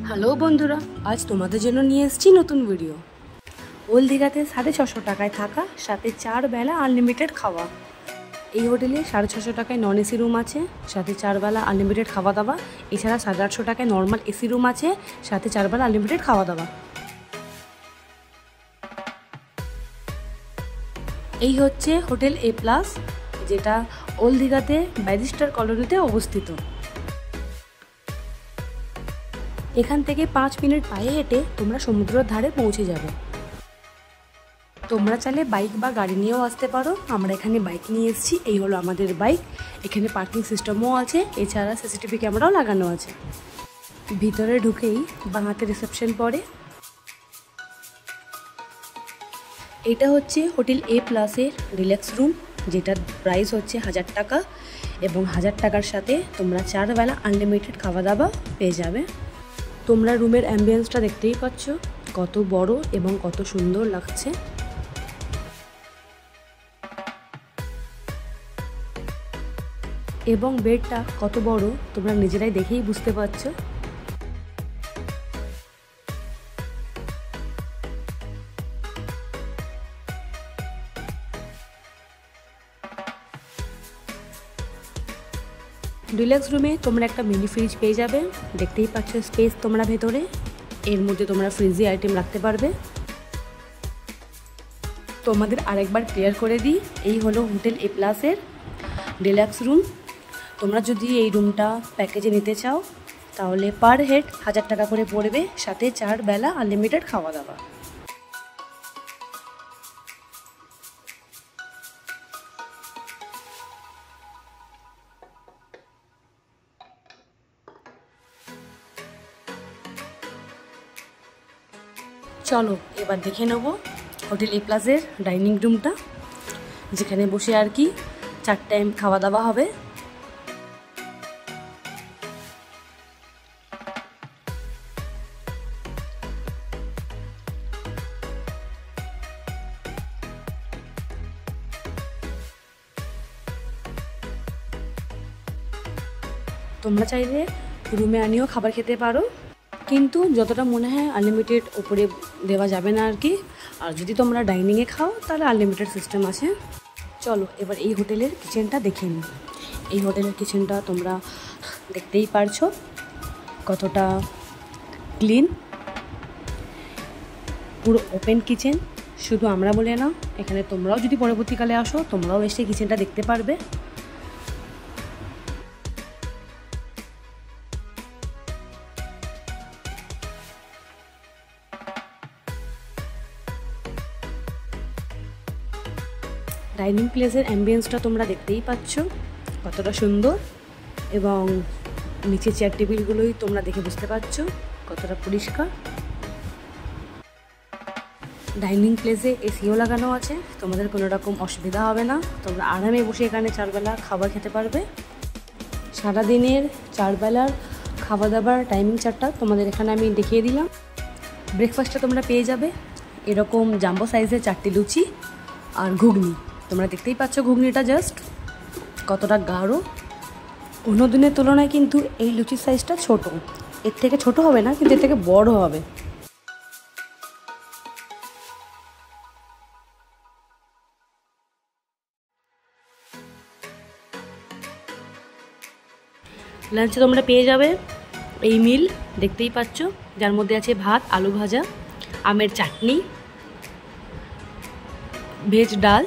Hello বন্ধুরা, আজ তোমাদের জন্য নিয়ে এসেছি নতুন ভিডিও। ওল্ড দীঘাতে 650 টাকায় থাকা, সাথে 4 বেলা আনলিমিটেড খাওয়া। এই হোটেলে 650 টাকায় নন এসি রুম আছে, সাথে 4 বেলা আনলিমিটেড খাওয়া দাওয়া। এছাড়া 850 টাকায় নর্মাল এসি রুম আছে, সাথে 4 বেলা আনলিমিটেড খাওয়া দাওয়া। এই হচ্ছে হোটেল এ প্লাস, যেটা ওল্ড দীঘাতে ব্যারিস্টার কলোনিতে অবস্থিত। এখান থেকে 5 মিনিট পায়ে হেঁটে তোমরা সমুদ্রের ধারে পৌঁছে যাবে। তোমরা চাইলে বাইক বা গাড়ি নিয়েও আসতে পারো। আমরা এখানে বাইক নিয়ে এসেছি, এই হলো আমাদের বাইক। এখানে পার্কিং সিস্টেমও আছে, এছাড়া সিসিটিভি ক্যামেরাও লাগানো আছে। ভিতরে ঢুকেই বাঁ হাতে রিসেপশন পড়ে। এটা হচ্ছে হোটেল এ প্লাসের রিল্যাক্স রুম, যেটার প্রাইস হচ্ছে 1000 টাকা, এবং 1000 টাকার সাথে তোমরা 4 বেলা আনলিমিটেড খাওয়া দাওয়া পেয়ে যাবে। তোমরা রুমের অ্যাম্বিয়েন্সটা দেখতেই পাচ্ছ, কত বড় এবং কত সুন্দর লাগছে। এবং বেডটা কত বড় তোমরা নিজেরাই দেখেই বুঝতে পারছো। ডিলাক্স রুমে তোমরা একটা মিনি ফ্রিজ পেয়ে যাবে, দেখতেই পাচ্ছ স্পেস তোমরা ভেতরে। এর মধ্যে তোমরা ফ্রিজে আইটেম রাখতে পারবে। তোমাদের আরেকবার ক্লিয়ার করে দিই, এই হলো হোটেল এ প্লাসের ডিলাক্স রুম। তোমরা যদি এই রুমটা প্যাকেজে নিতে চাও তাহলে পার হেড 1000 টাকা করে পড়বে, সাথে 4 বেলা আনলিমিটেড খাওয়া দাওয়া। চলো এবার দেখে নেব হোটেল এ প্লাসের ডাইনিং রুমটা, যেখানে বসে আর কি 4 টাইম খাওয়া দাওয়া হবে। তোমরা চাইলে রুমে আনিও খাবার খেতে পারো, কিন্তু যতটা মনে হয় আনলিমিটেড ওপরে দেওয়া যাবে না আর কি। আর যদি তোমরা ডাইনিংয়ে খাও তাহলে আনলিমিটেড সিস্টেম আছে। চলো এবার এই হোটেলের কিচেনটা দেখে নিই। এই হোটেলের কিচেনটা তোমরা দেখতেই পারছো কতটা ক্লিন, পুরো ওপেন কিচেন। শুধু আমরা বলে না, এখানে তোমরাও যদি পরবর্তীকালে আসো তোমরাও এসে কিচেনটা দেখতে পারবে। ডাইনিং প্লেসের অ্যাম্বিয়েন্সটা তোমরা দেখতেই পাচ্ছ কতটা সুন্দর, এবং নিচে চেয়ার টেবিলগুলোই তোমরা দেখে বুঝতে পারছো কতটা পরিষ্কার। ডাইনিং প্লেসে এসিও লাগানো আছে, তোমাদের কোনো রকম অসুবিধা হবে না। তোমরা আরামে বসে এখানে 4 বেলা খাবার খেতে পারবে। সারাদিনের 4 বেলার খাওয়া দাবার টাইমিং চার্টটা তোমাদের এখানে আমি দেখিয়ে দিলাম। ব্রেকফাস্টটা তোমরা পেয়ে যাবে এরকম জাম্বো সাইজের 4টি লুচি আর ঘুগনি। তোমরা দেখতেই পাচ্ছ ঘুগনিটা জাস্ট কতটা গাঢ়। অন্য দিনের তুলনায় কিন্তু এই লুচির সাইজটা ছোট, এর থেকে ছোট হবে না কিন্তু এর থেকে বড় হবে। লাঞ্চে তোমরা পেয়ে যাবে এই মিল, দেখতেই পাচ্ছ, যার মধ্যে আছে ভাত, আলু ভাজা, আমের চাটনি, ভেজ ডাল,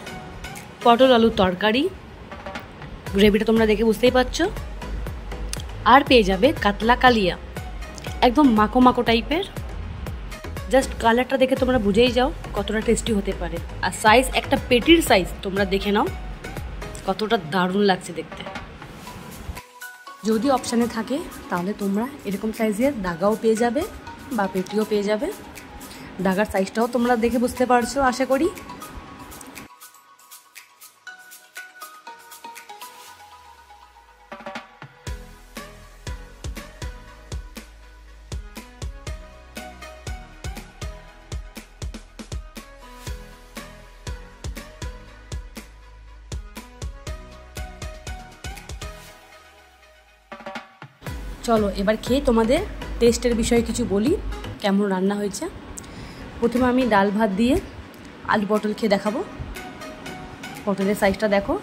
পটল আলুর তরকারি, গ্রেভিটা তোমরা দেখে বুঝতেই পারছো। আর পেয়ে যাবে কাতলা কালিয়া, একদম মাখো মাখো টাইপের। জাস্ট কালারটা দেখে তোমরা বুঝেই যাও কতটা টেস্টি হতে পারে। আর সাইজ, একটা পেটির সাইজ তোমরা দেখে নাও কতটা দারুণ লাগছে দেখতে। যদি অপশানে থাকে তাহলে তোমরা এরকম সাইজের দাগাও পেয়ে যাবে বা পেটিও পেয়ে যাবে। দাগার সাইজটাও তোমরা দেখে বুঝতে পারছো আশা করি। চলো এবার খেয়ে তোমাদের টেস্টের বিষয়ে কিছু বলি, কেমন রান্না হয়েছে। প্রথমে আমি ডাল ভাত দিয়ে আলু পটল খেয়ে দেখাবো। পটলের সাইজটা দেখো,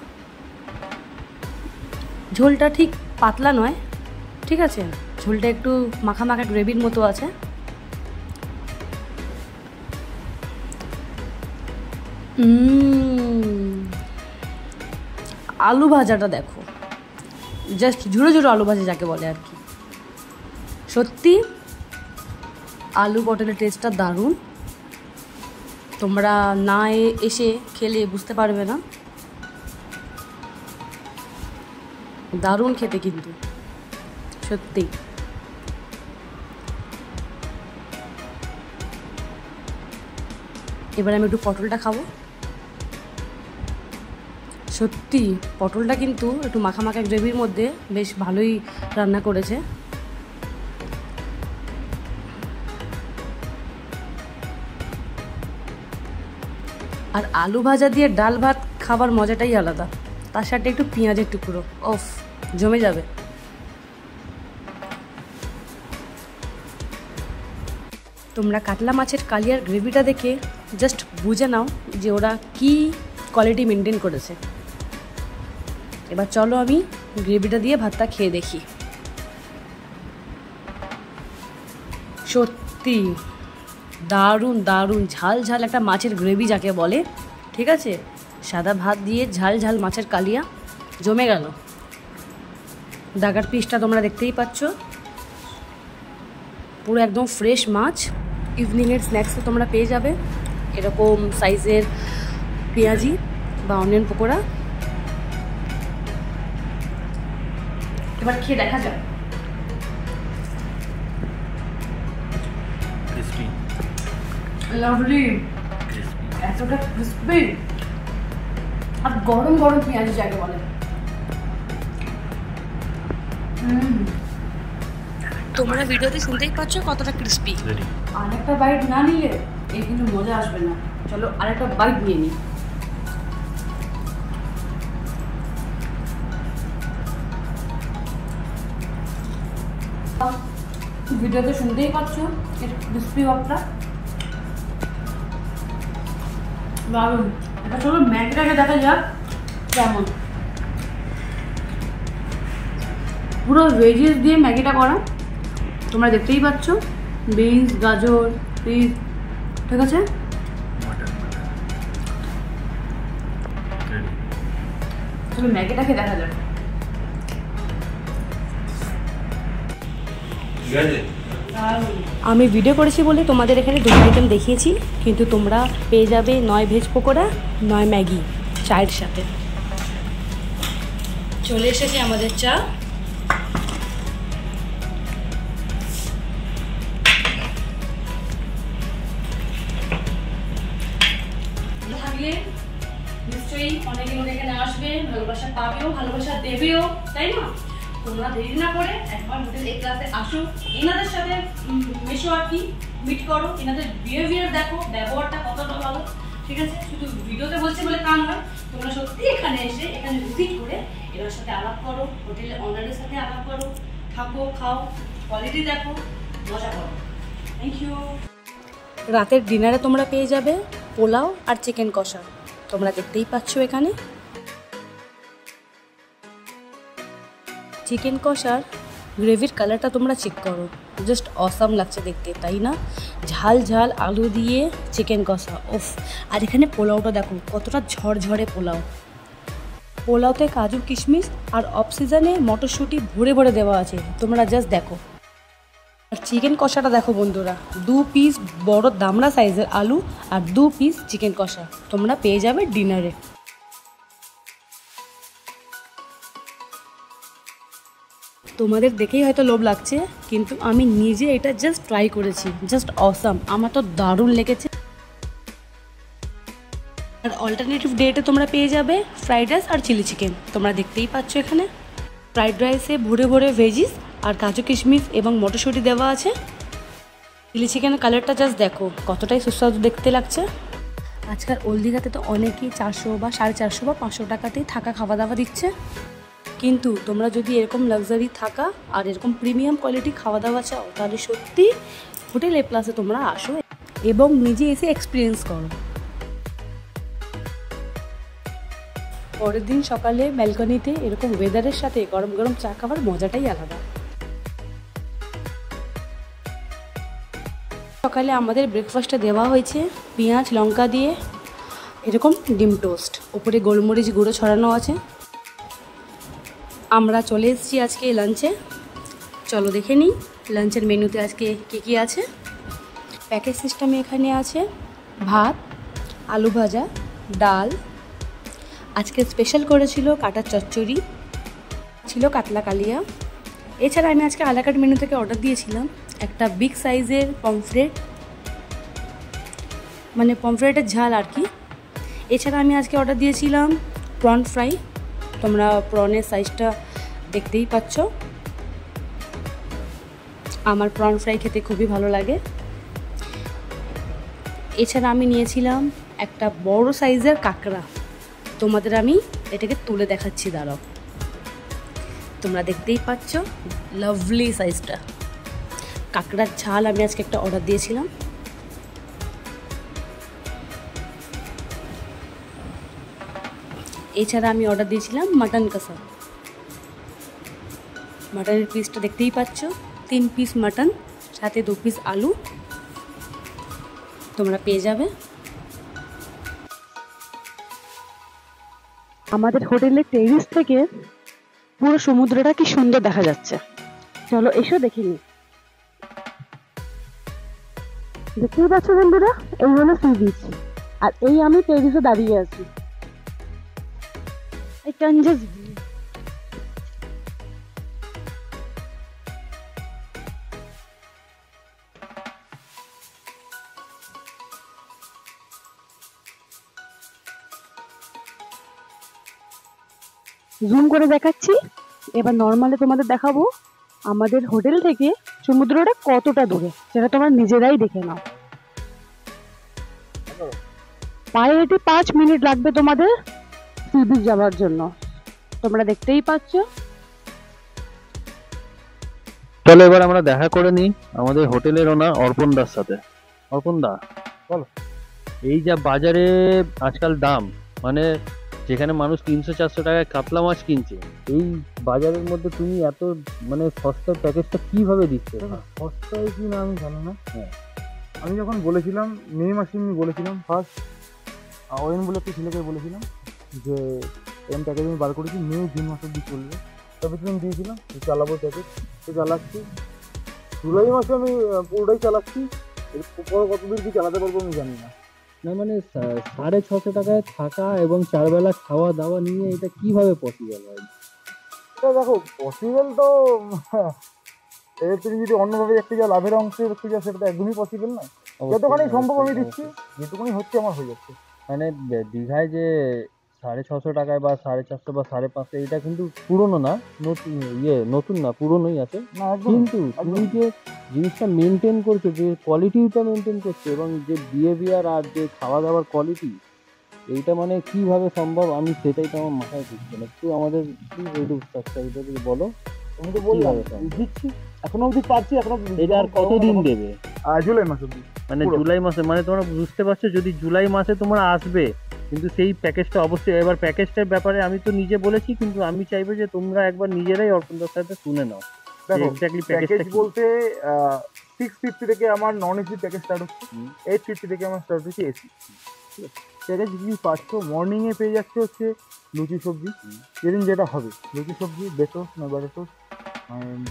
ঝোলটা ঠিক পাতলা নয়, ঠিক আছে, ঝোলটা একটু মাখা মাখা গ্রেভির মতো আছে। আলু ভাজাটা দেখো, জাস্ট ঝুড়ো ঝুড়ো আলু ভাজা যাকে বলে আর কি। সত্যি আলু পটলের টেস্টটা দারুণ, তোমরা না এসে খেলে বুঝতে পারবে না, দারুণ খেতে কিন্তু সত্যি। এবার আমি একটু পটলটা খাবো। সত্যি পটলটা কিন্তু একটু মাখা মাখা গ্রেভির মধ্যে বেশ ভালোই রান্না করেছে। আর আলু ভাজা দিয়ে ডাল ভাত খাবার মজাটাই আলাদা, তার সাথে একটু পেঁয়াজের টুকরো, ওফ জমে যাবে। তোমরা কাতলা মাছের কালিয়ার গ্রেভিটা দেখে জাস্ট বুঝে নাও যে ওরা কি কোয়ালিটি মেনটেন করেছে। এবার চলো আমি গ্রেভিটা দিয়ে ভাতটা খেয়ে দেখি। সত্যি দারুণ দারুণ ঝাল ঝাল একটা মাছের গ্রেভি যাকে বলে, ঠিক আছে, সাদা ভাত দিয়ে ঝাল ঝাল মাছের কালিয়া জমে গেল। দাগার পিসটা তোমরা দেখতেই পাচ্ছ, পুরো একদম ফ্রেশ মাছ। ইভিনিংয়ের স্ন্যাক্সে তোমরা পেয়ে যাবে এরকম সাইজের পেঁয়াজি বা অনিয়ন পকোড়া। এবার খেয়ে দেখা যাক। লাভলি, এতটা ক্রিসপি আর গরম গরম পেঁয়াজি যাকে বলে। তোমরা ভিডিওতে শুনতেই পাচ্ছ কতটা ক্রিসপি। আরেকটা বাইট না নিলে এই কিন্তু মজা আসবে না। চলো আরেকটা বাইট নিয়ে নিই। ভিডিওতে শুনতেই পাচ্ছ এর ক্রিসপি ভাবটা দারুণ। এটা চলো ম্যাগিটাকে দেখা যাক কেমন। পুরো ভেজিস দিয়ে ম্যাগিটা করা, তোমরা দেখতেই পাচ্ছ, বিনস, গাজর, পিস, ঠিক আছে। চলো ম্যাগিটাকে দেখা যাক। আমি ভিডিও করেছি বলে তোমাদের এখানে দুটো আইটেম দেখিয়েছি, কিন্তু তোমরা পেয়ে যাবে নয় ভেজ পকোড়া নয় ম্যাগি চায়ের সাথে। চলে এসেছে আমাদের চা। থাকলে নিশ্চয়ই অনেকে এখানে আসবে, ভালোবাসা পাবেও, ভালোবাসা দেবেও, তাই না? তোমরা দেরি না করে একবার হোটেল এ ক্লাসে আসো, এনাদের সাথে মেশো আর কি, মিট করো, এনাদের বিহেভিয়ার দেখো, ব্যবহারটা কতটা ভালো, ঠিক আছে। শুধু ভিডিওতে বলছে বলে কান হয়, তোমরা সত্যি এখানে এসে এখানে ভিজিট করে এনার সাথে আলাপ করো, হোটেলের অনারের সাথে আলাপ করো, থাকো, খাও, কোয়ালিটি দেখো, মজা করো। Thank you. রাতের ডিনারে তোমরা পেয়ে যাবে পোলাও আর চিকেন কষা, তোমরা দেখতেই পাচ্ছ এখানে। চিকেন কষার গ্রেভির কালারটা তোমরা চেক করো, জাস্ট অসাম লাগছে দেখতে, তাই না? ঝাল ঝাল আলু দিয়ে চিকেন কষা, ওফ। আর এখানে পোলাওটা দেখো কতটা ঝরঝরে পোলাও। পোলাওতে কাজু কিশমিশ আর অফ সিজনে মটরশুঁটি ভরে ভরে দেওয়া আছে, তোমরা জাস্ট দেখো। আর চিকেন কষাটা দেখো বন্ধুরা, 2 পিস বড় দামড়া সাইজের আলু আর 2 পিস চিকেন কষা তোমরা পেয়ে যাবে ডিনারে। তোমাদের দেখেই হয়তো লোভ লাগছে, কিন্তু আমি নিজে এটা জাস্ট ট্রাই করেছি, জাস্ট অসাম, আমার তো দারুণ লেগেছে। আর অল্টারনেটিভ ডেটে তোমরা পেয়ে যাবে ফ্রাইড রাইস আর চিলি চিকেন, তোমরা দেখতেই পাচ্ছ এখানে। ফ্রাইড রাইসে ভরে ভরে ভেজিস আর কাজু কিশমিশ এবং মটরশুঁটি দেওয়া আছে। চিলি চিকেনের কালারটা জাস্ট দেখো কতটাই সুস্বাদু দেখতে লাগছে। আজকাল ওল্ড দীঘাতে তো অনেকেই 400 বা 450 বা 500 টাকাতেই থাকা খাওয়া দাওয়া দিচ্ছে। কিন্তু তোমরা যদি এরকম লাক্সারি থাকা আর এরকম প্রিমিয়াম কোয়ালিটি খাওয়া দাওয়া চাও তাহলে সত্যি হোটেল এ প্লাসে তোমরা আসো এবং নিজে এসে এক্সপিরিয়েন্স করো। পরের দিন সকালে ব্যালকনিতে এরকম ওয়েদারের সাথে গরম গরম চা খাওয়ার মজাটাই আলাদা। সকালে আমাদের ব্রেকফাস্টে দেওয়া হয়েছে পেঁয়াজ লঙ্কা দিয়ে এরকম ডিম টোস্ট, ওপরে গোলমরিচ গুঁড়ো ছড়ানো আছে। আমরা চলে এসেছি আজকে লাঞ্চে, চলো দেখে নিই লাঞ্চের মেনুতে আজকে কী আছে। প্যাকেজ সিস্টেমে এখানে আছে ভাত, আলু ভাজা, ডাল, আজকে স্পেশাল করেছিল কাটার চচ্চড়ি, ছিল কাতলা কালিয়া। এছাড়া আমি আজকে আলাকাট মেনু থেকে অর্ডার দিয়েছিলাম একটা বিগ সাইজের পমফ্রেট, মানে পমফ্রেটের ঝাল আর কি। এছাড়া আমি আজকে অর্ডার দিয়েছিলাম প্রন ফ্রাই, তোমরা প্রনের সাইজটা দেখতেই পাচ্ছ। আমার প্রন ফ্রাই খেতে খুবই ভালো লাগে। এছাড়া আমি নিয়েছিলাম একটা বড় সাইজের কাঁকড়া, তোমাদের আমি এটাকে তুলে দেখাচ্ছি, দাঁড়াও। তোমরা দেখতেই পাচ্ছ লাভলি সাইজটা কাঁকড়ার ঝাল আমি আজকে একটা অর্ডার দিয়েছিলাম। এছাড়া আমি অর্ডার দিয়েছিলাম মাটন কষা, মাটনের পিসটা দেখতেই পাচ্ছ, 3 পিস মাটন সাথে 2 পিস আলু তোমরা পেয়ে যাবে। আমাদের হোটেলের টেরিস থেকে পুরো সমুদ্রটা কি সুন্দর দেখা যাচ্ছে, চলো এসো দেখে নি। দেখতেই পাচ্ছ বন্ধুরা, এই হলো সি বিচ আর এই আমি টেরিসে দাঁড়িয়ে আছি। I can just জুম করে দেখাচ্ছি। এবার নর্মালে তোমাদের দেখাবো আমাদের হোটেল থেকে সমুদ্রটা কতটা দূরে, সেটা তোমরা নিজেরাই দেখে নাও। পায়ে হেঁটে 5 মিনিট লাগবে তোমাদের সি বিচ যাওয়ার জন্য, তোমরা দেখতেই পাচ্ছ। চলো এবার আমরা দেখা করে নিই আমাদের হোটেলের ওনার অর্পণ দার সাথে। অর্পণ দা বলো, এই যা বাজারে আজকাল দাম, মানে যেখানে মানুষ 300-400 টাকায় কাতলা মাছ কিনছে, এই বাজারের মধ্যে তুমি এত মানে সস্তার প্যাকেজটা কিভাবে দিচ্ছ? সস্তায় কি না আমি জানি না। আমি যখন বলেছিলাম মে মাসে আমি বলেছিলাম ফার্স্ট অয়ন বলে একটা ছেলেকে বলেছিলাম যে এরকম প্যাকেজ আমি বার করেছি, মে জুন মাস অব্দি চলবে, তবে তুমি দিয়েছিলাম চালাবো প্যাকেজ, তো চালাচ্ছি। জুলাই মাসে আমি পুরোটাই চালাচ্ছি, এরপর কতদূর কি চালাতে পারবো আমি জানি না। না মানে 650 টাকায় থাকা এবং 4 বেলা খাওয়া দাওয়া নিয়ে এটা কিভাবে পসিবল হয়? তো দেখো পসিবল তো এবার তুমি যদি অন্যভাবে একটু যা লাভের অংশে একটু যা, সেটা তো একদমই পসিবল নয়। যতখানি সম্ভব আমি দিচ্ছি, যেটুকুনি হচ্ছে আমার হয়ে যাচ্ছে। মানে দীঘায় যে 650 টাকায় বা 450 বা 550, এটা কিন্তু পুরনো না, নতুন নতুন না, পুরনোই আছে। কিন্তু তুমি যে জিনিসটা মেনটেন করছো, যে কোয়ালিটিটা মেনটেন করছো এবং যে বিহেভিয়ার আর যে খাওয়া দাওয়ার কোয়ালিটি, এইটা মানে কিভাবে সম্ভব আমি সেটাই তো আমার মাথায় ঢুকছে না। একটু আমাদের সাবস্ক্রাইবারদের বলো। আমি তো বললাম দিচ্ছি, এখনো অবধি পাচ্ছি। এখনো এটা আর কতদিন দেবে? জুলাই মাস অবধি, মানে জুলাই মাসে, মানে তোমরা বুঝতে পারছো, যদি জুলাই মাসে তোমরা আসবে কিন্তু সেই প্যাকেজটা অবশ্যই। এবার প্যাকেজটার ব্যাপারে আমি তো নিজে বলেছি, কিন্তু আমি চাইবো যে তোমরা একবার নিজেরাই অর্পণদার সাথে শুনে নাও। এক্স্যাক্টলি প্যাকেজ বলতে 650 থেকে আমার নন এসি প্যাকেজ স্টার্ট হচ্ছে, 850 থেকে আমার স্টার্ট হচ্ছে এসি। প্যাকেজ কি পাচ্ছ, মর্নিংয়ে পেয়ে যাচ্ছে হচ্ছে লুচি সবজি, যেদিন যেটা হবে লুচি সবজি, বেটোস না বাটার টোস্ট,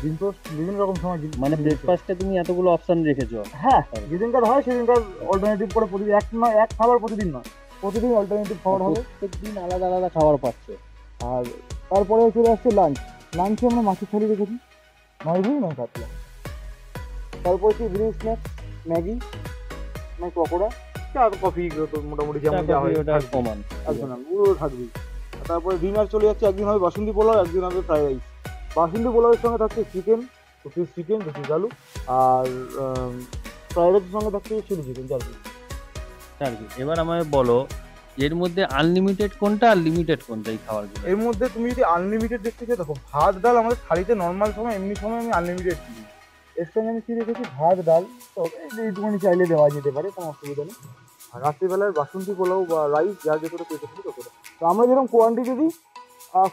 ডিম টোস্ট, বিভিন্ন রকম সময়। মানে ব্রেকফাস্টে তুমি এতগুলো অপশন রেখেছো? হ্যাঁ, যেদিনকার হয় সেদিনকার অল্টারনেটিভ করে, প্রতিদিন এক খাবার প্রতিদিন নয়, প্রতিদিন অল্টারনেটিভ খাবার হবে, প্রত্যেকদিন আলাদা আলাদা খাবার পাচ্ছে। আর তারপরে চলে আসছে লাঞ্চ। লাঞ্চে আমরা মাছের থালি রেখেছি, 9 রুই 9 কাতলা। তারপর হচ্ছে ইভিনিং স্ন্যাক্স, ম্যাগি, মানে পকোড়া, চা, কফি, মোটামুটি যেমন যা হয় কমান একদম পুরো থাকবেই। তারপরে ডিনার চলে যাচ্ছে, একদিন হবে বাসন্তী পোলাও, একদিন হবে ফ্রাইড রাইস। বাসন্তী পোলাওয়ের সঙ্গে থাকছে চিকেন, 2 পিস চিকেন, 2 পিস আলু, আর ফ্রাইড রাইসের সঙ্গে থাকছে চিলি চিকেন 4 পিস। এবার আমায় বলো, এর মধ্যে আনলিমিটেড কোনটা আর লিমিটেড কোনটা এই খাবারগুলো? এর মধ্যে তুমি যদি আনলিমিটেড দেখতে চাও, দেখো ভাত ডাল আমাদের থালিতে নর্মাল সময় এমনি সময় আমি আনলিমিটেড দিই। এর সঙ্গে আমি কি রেখেছি, ভাত ডাল, তো এইটুকুনি চাইলে দেওয়া যেতে পারে, কোনো অসুবিধা নেই। আর রাত্রিবেলার বাসন্তী পোলাও বা রাইস যার যতটা পেতে পারি ততটা। তো আমরা যেরকম কোয়ান্টিটি দিই,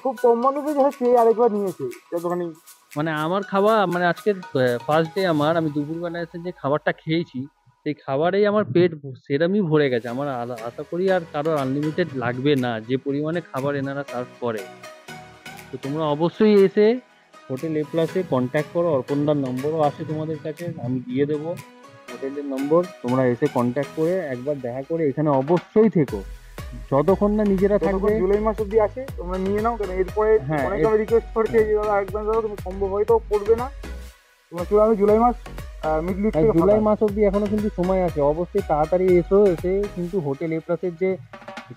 খুব কম মানুষে যারা খেয়ে আরেকবার নিয়েছে যতখানি। মানে আমার খাবার, মানে আজকে ফার্স্ট ডে আমার, আমি দুপুরবেলা এসে যে খাবারটা খেয়েছি সেই খাবারেই আমার পেট সেরমই ভরে গেছে। আমার আশা করি আর কারোর আনলিমিটেড লাগবে না, যে পরিমাণে খাবার এনারা সার্ভ করে। তো তোমরা অবশ্যই এসে হোটেল এ প্লাসে কন্ট্যাক্ট করো। অর্পণদার নম্বরও আছে তোমাদের কাছে, আমি দিয়ে দেবো হোটেলের নম্বর। তোমরা এসে কন্ট্যাক্ট করে একবার দেখা করে এখানে অবশ্যই থেকো, যতক্ষণ না নিজেরা থাকবে। জুলাই মাস অব্দি আছে, তোমরা নিয়ে নাও, কেন এরপরে অনেকে আমি রিকোয়েস্ট করছি যে দাদা একদম দাদা তুমি সম্ভব হয়তো পড়বে না, তোমরা চলে আমি জুলাই মাস জুলাই মাস অব্দি এখনো কিন্তু সময় আছে, অবশ্যই তাড়াতাড়ি এসো। এসে কিন্তু হোটেল এ প্লাসের যে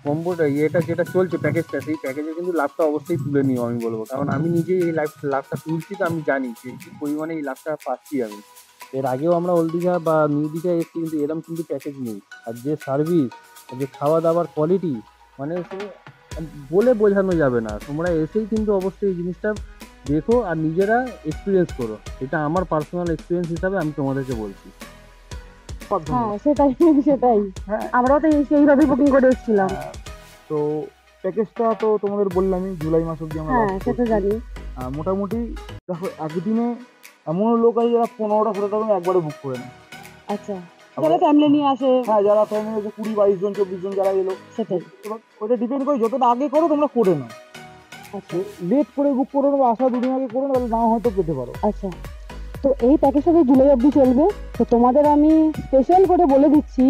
কম্বোটা ইয়েটা যেটা চলছে প্যাকেজটা, সেই প্যাকেজে কিন্তু লাভটা অবশ্যই তুলে নিও আমি বলবো। কারণ আমি নিজেই এই লাভটা তুলছি, তো আমি জানি যে কি পরিমাণে এই লাভটা পাচ্ছি আমি। এর আগেও আমরা ওল্ড দীঘা বা নিউ দীঘা এসেছি, কিন্তু এরকম কিন্তু প্যাকেজ নেই। আর যে সার্ভিস, যে খাওয়া দাওয়ার কোয়ালিটি, মানে সে বলে বোঝানো যাবে না। তোমরা এসেই কিন্তু অবশ্যই এই জিনিসটা দেখো আর নিজেরা এক্সপিরিয়েন্স করো। এটা আমার পার্সোনাল এক্সপিরিয়েন্স হিসাবে আমি তোমাদেরকে বলছি। হ্যাঁ সেটাই সেটাই, হ্যাঁ আমরাও তো সেইভাবে বুকিং করে এসেছিলাম। তো প্যাকেজটা তো তোমাদের বললামই, জুলাই মাস অব্দি আমরা হ্যাঁ সেটা জানি। মোটামুটি দেখো একদিনে এমন লোক আছে যারা 15টা 16টা রুম একবারে বুক করে নেয়। আচ্ছা, যারা ফ্যামিলি নিয়ে আসে, হ্যাঁ যারা ফ্যামিলি 20-22 জন 24 জন যারা এলো, সেটাই। এবার ওটা ডিপেন্ড করে যতটা আগে করো তোমরা করে নাও। আচ্ছা লেট করে বুক করো না, আসা দুদিন আগে করো, তাহলে নাও হয়তো পেতে পারো। আচ্ছা, তো এই প্যাকেজটা যে জুলাই অবধি চলবে, তো তোমাদের আমি স্পেশাল করে বলে দিচ্ছি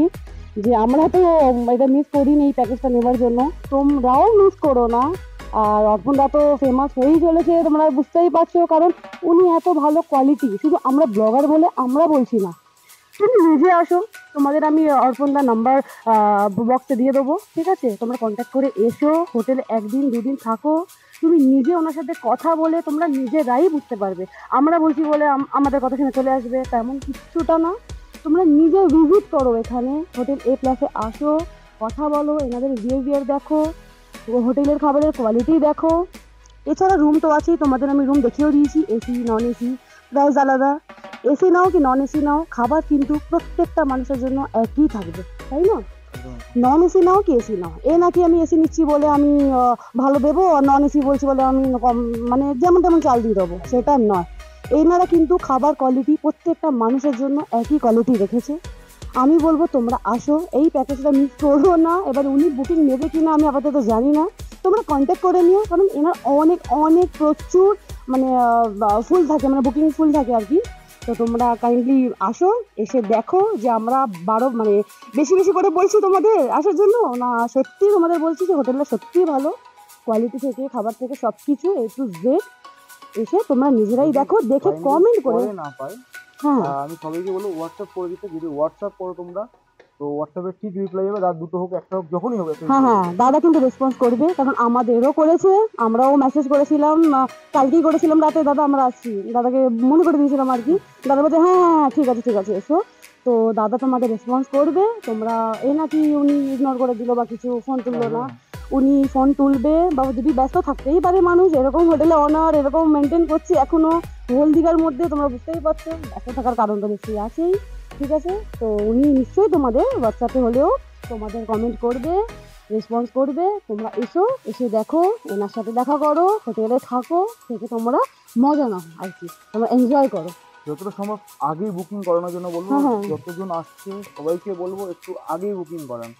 যে আমরা তো এটা মিস করিনি এই প্যাকেজটা নেবার জন্য, তোমরাও মিস করো না। আর অর্পণদা তো ফেমাস হয়েই চলেছে, তোমরা বুঝতেই পারছো, কারণ উনি এত ভালো কোয়ালিটি। শুধু আমরা ব্লগার বলে আমরা বলছি না, তুমি নিজে আসো, তোমাদের আমি অর্পণদার নাম্বার বক্সে দিয়ে দেবো, ঠিক আছে? তোমরা কন্ট্যাক্ট করে এসো, হোটেলে একদিন দুদিন থাকো, তুমি নিজে ওনার সাথে কথা বলে তোমরা নিজেরাই বুঝতে পারবে। আমরা বলছি বলে আমাদের কথা শুনে চলে আসবে তেমন কিচ্ছুটা না। তোমরা নিজে ভিজিট করো, এখানে হোটেল এ প্লাসে আসো, কথা বলো, এনাদের বিহেভিয়ার দেখো, হোটেলের খাবারের কোয়ালিটি দেখো। এছাড়া রুম তো আছেই, তোমাদের আমি রুম দেখিয়েও দিয়েছি, এসি নন এসি প্রাইস আলাদা। এসি নাও কি নন এসি নাও, খাবার কিন্তু প্রত্যেকটা মানুষের জন্য একই থাকবে, তাই না? নন এসি নাও কি এসি নাও, এ নাকি আমি এসি নিচ্ছি বলে আমি ভালো দেবো, আর নন এসি বলছি বলে আমি কম, মানে যেমন তেমন চাল দিয়ে দেবো, সেটা নয়। এনারা কিন্তু খাবার কোয়ালিটি প্রত্যেকটা মানুষের জন্য একই কোয়ালিটি রেখেছে। আমি বলবো তোমরা আসো, এই প্যাকেজটা মিস করো না। এবার উনি বুকিং নেবে কিনা আমি আপাতত জানি না, তোমরা কন্ট্যাক্ট করে নিও, কারণ এনার অনেক অনেক প্রচুর মানে ফুল থাকে, মানে বুকিং ফুল থাকে আর কি। তো তোমরা কাইন্ডলি আসো, এসে দেখো যে আমরা মানে বেশি বেশি করে বলছি তোমাদের আসার জন্য না, সত্যি তোমাদের বলছি যে হোটেলটা সত্যিই ভালো, কোয়ালিটি থেকে খাবার থেকে সব কিছু A to Z। এসে তোমরা নিজেরাই দেখো, দেখে কমেন্ট করে না পাই। হ্যাঁ আমি সবাইকে বলবো হোয়াটসঅ্যাপ করে দিতে, যদি হোয়াটসঅ্যাপ করো তোমরা তো হোয়াটসঅ্যাপে ঠিক রিপ্লাই যাবে, রাত 2টো হোক 1টা হোক যখনই হবে। হ্যাঁ হ্যাঁ, দাদা কিন্তু রেসপন্স করবে, কারণ আমাদেরও করেছে, আমরাও মেসেজ করেছিলাম, কালকেই করেছিলাম রাতে, দাদা আমরা আসছি, দাদাকে মনে করে দিয়েছিলাম আর কি। দাদা বলছে হ্যাঁ হ্যাঁ ঠিক আছে ঠিক আছে এসো। তো দাদা তোমাদের রেসপন্স করবে। তোমরা এ নাকি উনি ইগনোর করে দিল বা কিছু, ফোন তুললো না, উনি ফোন তুলবে, বা যদি ব্যস্ত থাকতেই পারে মানুষ, এরকম হোটেলে অনার এরকম মেনটেন করছে এখনো হলদিঘার মধ্যে, তোমরা বুঝতেই পারছো ব্যস্ত থাকার কারণ তো নিশ্চয়ই আছেই, ঠিক আছে? তো উনি নিশ্চয়ই তোমাদের হোয়াটসঅ্যাপে হলেও তোমাদের কমেন্ট করবে, রেসপন্স করবে। তোমরা এসো, এসে দেখো, এনার সাথে দেখা করো, হোটেলে থাকো, থেকে তোমরা মজা নাও আর কি, তোমরা এনজয় করো। যতটা সম্ভব আগেই বুকিং করানোর জন্য বলবো, হ্যাঁ। যতজন আসছে সবাইকে বলবো একটু আগেই বুকিং করান।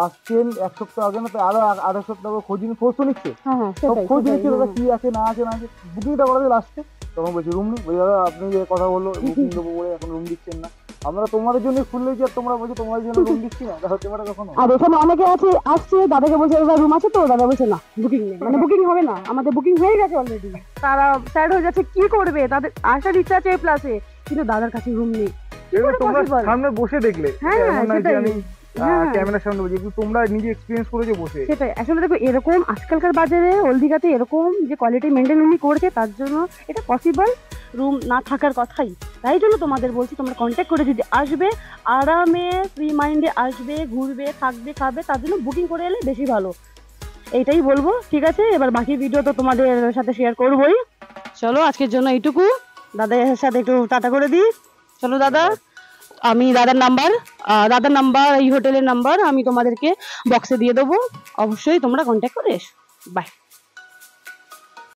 আসছেন 1 সপ্তাহ আগে না, তো আরো 1.5 সপ্তাহ আগে খোঁজ তো নিচ্ছে, হ্যাঁ হ্যাঁ সব সেটাই খোঁজ সেটাই, নিচ্ছে দাদা কি আছে না আছে না আছে। বুকিংটা করা দিয়ে লাস্টে তখন বলছি রুম নেই, বলছি দাদা আপনি যে কথা বললো বুকিং দেবো বলে এখন রুম দিচ্ছেন না, আমরা তোমাদের জন্য খুললেছি আর তোমরা বলছো তোমাদের জন্য রুম দিচ্ছি না, হতে পারে কখনো। আর এখানে অনেকে আছে আসছে, দাদাকে বলছে দাদা রুম আছে তো, দাদা বলছে না বুকিং নেই, মানে বুকিং হবে না, আমাদের বুকিং হয়ে গেছে অলরেডি। তারা স্যাড হয়ে যাচ্ছে, কি করবে, তাদের আসার ইচ্ছা আছে প্লাসে, কিন্তু দাদার কাছে রুম নেই। এবার তোমরা সামনে বসে দেখলে, হ্যাঁ, এমন নয় যে সেটাই। আমি হ্যাঁ। ক্যামেরার সামনে বলছি, কিন্তু তোমরা নিজে এক্সপিরিয়েন্স করেছো বসে। সেটাই, আসলে দেখো এরকম আজকালকার বাজারে হলদিঘাতে এরকম যে কোয়ালিটি মেনটেন উনি করেছে, তার জন্য এটা পসিবল। রুম না থাকার কথাই। তাই জন্য তোমাদের বলছি তোমরা কন্ট্যাক্ট করে যদি আসবে, আরামে ফ্রি মাইন্ডে আসবে, ঘুরবে, থাকবে, খাবে, তার জন্য বুকিং করে এলে বেশি ভালো। এইটাই বলবো, ঠিক আছে? এবার বাকি ভিডিও তো তোমাদের সাথে শেয়ার করবোই। চলো আজকের জন্য এইটুকু, দাদার সাথে একটু টাটা করে দিই। চলো দাদা, আমি দাদার নাম্বার এই হোটেলের নাম্বার আমি তোমাদেরকে বক্সে দিয়ে দেবো, অবশ্যই তোমরা কন্ট্যাক্ট করে এসো। বাই।